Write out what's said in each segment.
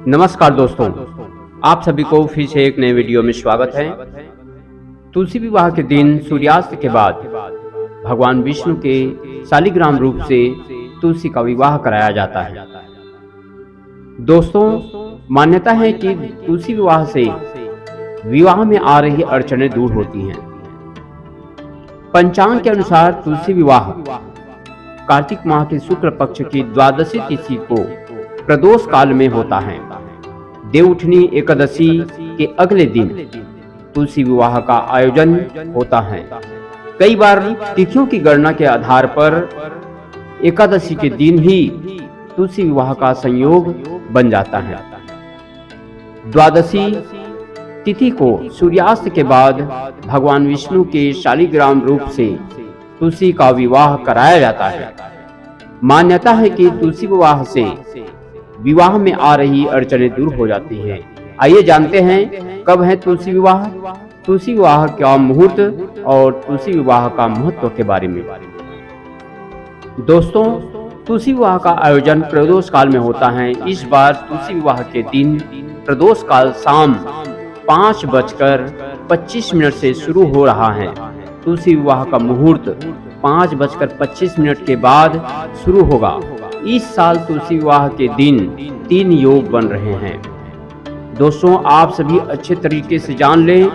नमस्कार दोस्तों, आप सभी को फिर से एक नए वीडियो में स्वागत है। तुलसी विवाह के दिन सूर्यास्त के बाद भगवान विष्णु के शालिग्राम रूप से तुलसी का विवाह कराया जाता है। दोस्तों, मान्यता है कि तुलसी विवाह से विवाह में आ रही अड़चनें दूर होती हैं। पंचांग के अनुसार तुलसी विवाह कार्तिक माह के शुक्ल पक्ष की द्वादशी तिथि को प्रदोष काल में होता है। देवउठनी एकादशी के अगले दिन तुलसी विवाह का आयोजन होता है। कई बार तिथियों की गणना के आधार पर एकादशी के दिन ही तुलसी विवाह का संयोग बन जाता है। द्वादशी तिथि को सूर्यास्त के बाद भगवान विष्णु के शालिग्राम रूप से तुलसी का विवाह कराया जाता है। मान्यता है कि तुलसी विवाह से विवाह में आ रही अड़चनें दूर हो जाती हैं। आइए जानते हैं कब है तुलसी विवाह, तुलसी विवाह का मुहूर्त और तुलसी विवाह का महत्व के बारे में। दोस्तों, तुलसी विवाह का आयोजन प्रदोष काल में होता है। इस बार तुलसी विवाह के दिन प्रदोष काल शाम 5:25 से शुरू हो रहा है। तुलसी विवाह का मुहूर्त 5:25 के बाद शुरू होगा। इस साल तुलसी विवाह के दिन 3 योग बन रहे हैं। दोस्तों, आप सभी अच्छे तरीके से जान लें,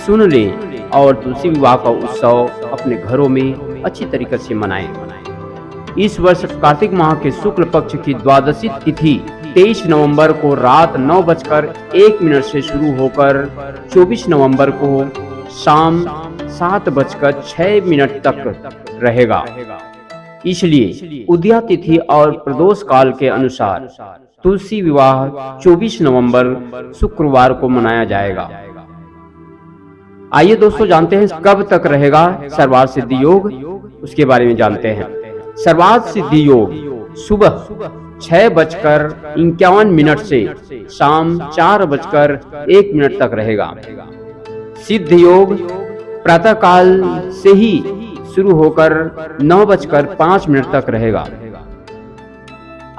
सुन लें और तुलसी विवाह का उत्सव अपने घरों में अच्छी तरीके से मनाएं। इस वर्ष कार्तिक माह के शुक्ल पक्ष की द्वादशी तिथि 23 नवंबर को रात 9:01 से शुरू होकर 24 नवंबर को शाम 7:06 तक रहेगा। इसलिए उदया तिथि और प्रदोष काल के अनुसार तुलसी विवाह 24 नवंबर शुक्रवार को मनाया जाएगा। आइए दोस्तों, जानते हैं कब तक रहेगा सर्वार्थ सिद्धि योग, उसके बारे में जानते हैं। सर्वार्थ सिद्धि योग सुबह 6:51 से शाम 4:01 तक रहेगा। सिद्ध योग प्रातः काल से ही शुरू होकर 9:05 तक रहेगा।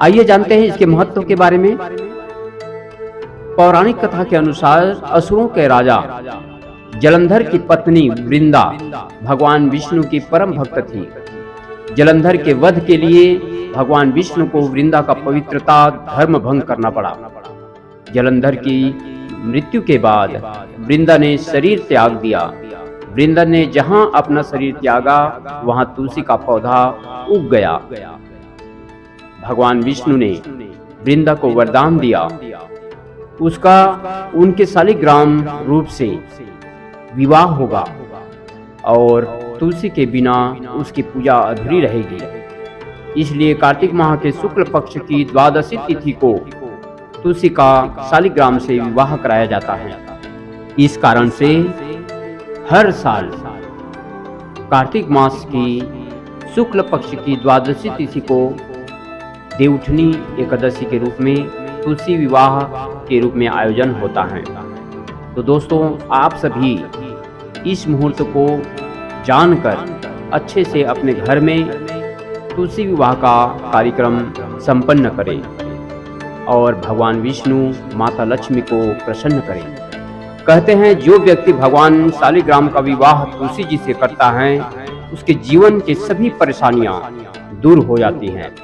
आइए जानते हैं इसके महत्व के बारे में। पौराणिक कथा के अनुसार असुरों के राजा जलंधर की पत्नी वृंदा भगवान विष्णु की परम भक्त थी। जलंधर के वध के लिए भगवान विष्णु को वृंदा का पवित्रता धर्म भंग करना पड़ा। जलंधर की मृत्यु के बाद वृंदा ने शरीर त्याग दिया। वृंदा ने जहां अपना शरीर त्यागा वहां तुलसी का पौधा उग गया। भगवान विष्णु ने वृंदा को वरदान दिया, उसका उनके शालिग्राम रूप से विवाह होगा और तुलसी के बिना उसकी पूजा अधूरी रहेगी। इसलिए कार्तिक माह के शुक्ल पक्ष की द्वादशी तिथि को तुलसी का शालिग्राम से विवाह कराया जाता है। इस कारण से हर साल कार्तिक मास की शुक्ल पक्ष की द्वादशी तिथि को देवउठनी एकादशी के रूप में तुलसी विवाह के रूप में आयोजन होता है। तो दोस्तों, आप सभी इस मुहूर्त को जानकर अच्छे से अपने घर में तुलसी विवाह का कार्यक्रम संपन्न करें और भगवान विष्णु माता लक्ष्मी को प्रसन्न करें। कहते हैं, जो व्यक्ति भगवान शालिग्राम का विवाह तुलसी जी से करता है उसके जीवन की सभी परेशानियां दूर हो जाती हैं।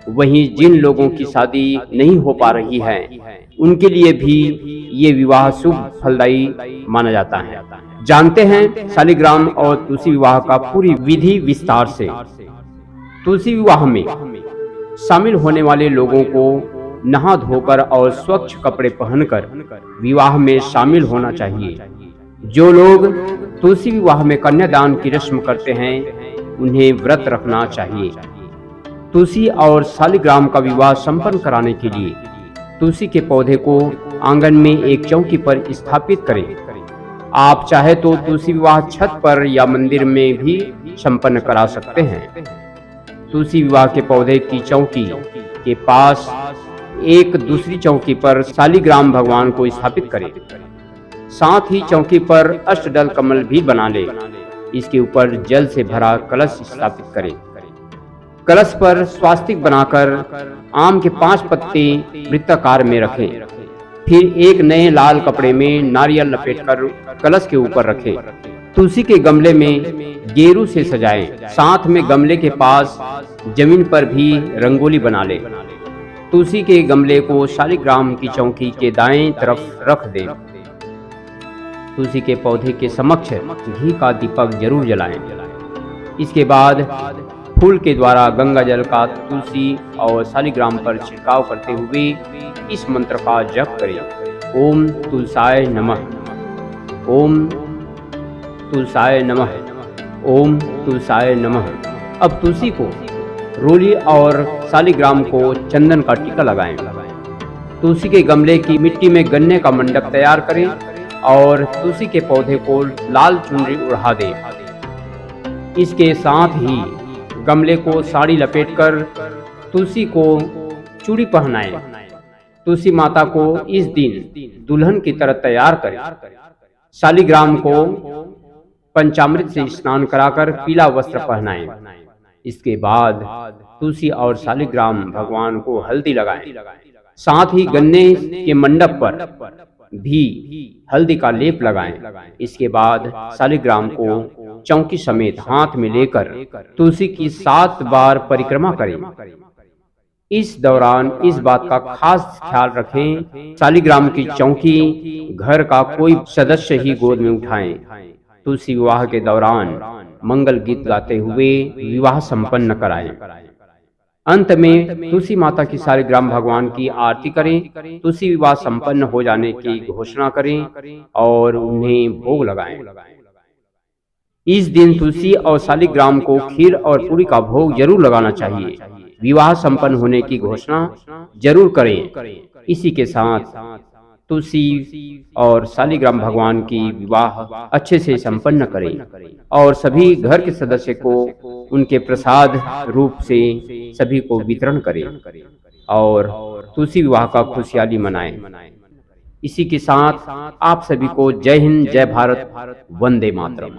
वहीं जिन लोगों की शादी नहीं हो पा रही है उनके लिए भी ये विवाह शुभ फलदायी माना जाता है। जानते हैं शालिग्राम और तुलसी विवाह का पूरी विधि विस्तार से। तुलसी विवाह में शामिल होने वाले लोगों को नहा धोकर और स्वच्छ कपड़े पहनकर विवाह में शामिल होना चाहिए। जो लोग तुलसी विवाह में कन्यादान की रस्म करते हैं उन्हें व्रत रखना चाहिए। तुलसी और शालिग्राम का विवाह संपन्न कराने के लिए तुलसी के पौधे को आंगन में एक चौकी पर स्थापित करें। आप चाहे तो तुलसी विवाह छत पर या मंदिर में भी संपन्न करा सकते हैं। तुलसी विवाह के पौधे की चौकी के पास एक दूसरी चौकी पर शालिग्राम भगवान को स्थापित करें। साथ ही चौकी पर अष्टदल कमल भी बना ले। इसके ऊपर जल से भरा कलश स्थापित करें। कलश पर स्वास्तिक बनाकर आम के 5 पत्ते वृत्ताकार में रखें। फिर एक नए लाल कपड़े में नारियल लपेटकर कलश के ऊपर रखें। तुलसी के गमले में गेरू से सजाएं। साथ में गमले के पास जमीन पर भी रंगोली बना लें। तुलसी के गमले को शालिग्राम की चौकी के दाएं तरफ रख दें। तुलसी के पौधे के समक्ष घी का दीपक जरूर जलाएं। इसके बाद फूल के द्वारा गंगा जल का तुलसी और शालिग्राम पर छिड़काव करते हुए इस मंत्र का जप करें। ओम तुलसाय नमः, ओम तुलसाय नमः, ओम तुलसाय नमः। अब तुलसी को रोली और शालिग्राम को चंदन का टीका लगाएं। तुलसी के गमले की मिट्टी में गन्ने का मंडप तैयार करें और तुलसी के पौधे को लाल चुनरी उड़ा दें। इसके साथ ही गमले को साड़ी लपेटकर तुलसी को चूड़ी पहनाएं। तुलसी माता को इस दिन दुल्हन की तरह तैयार करें। शालिग्राम को पंचामृत से स्नान कराकर पीला वस्त्र पहनाएं। इसके बाद तुलसी और शालिग्राम भगवान को हल्दी लगाएं। साथ ही गन्ने के मंडप पर भी हल्दी का लेप लगाएं। इसके बाद शालिग्राम को चौकी समेत हाथ में लेकर तुलसी की 7 बार परिक्रमा करें। इस दौरान इस बात का खास ख्याल रखें, शालिग्राम की चौकी घर का कोई सदस्य ही गोद में उठाएं। तुलसी विवाह के दौरान मंगल गीत गाते हुए विवाह संपन्न कराएं। अंत में तुलसी माता की शालिग्राम भगवान की आरती करें। तुलसी विवाह संपन्न हो जाने की घोषणा करें और उन्हें भोग लगाएं। इस दिन तुलसी और शालिग्राम को खीर और पूरी का भोग जरूर लगाना चाहिए। विवाह संपन्न होने की घोषणा जरूर करें। इसी के साथ तुलसी और शालिग्राम भगवान की विवाह अच्छे से संपन्न करें और सभी घर के सदस्य को उनके प्रसाद रूप से सभी को वितरण करें और तुलसी विवाह का खुशहाली मनाएं। इसी के साथ आप सभी को जय हिंद, जय भारत, वंदे मातरम।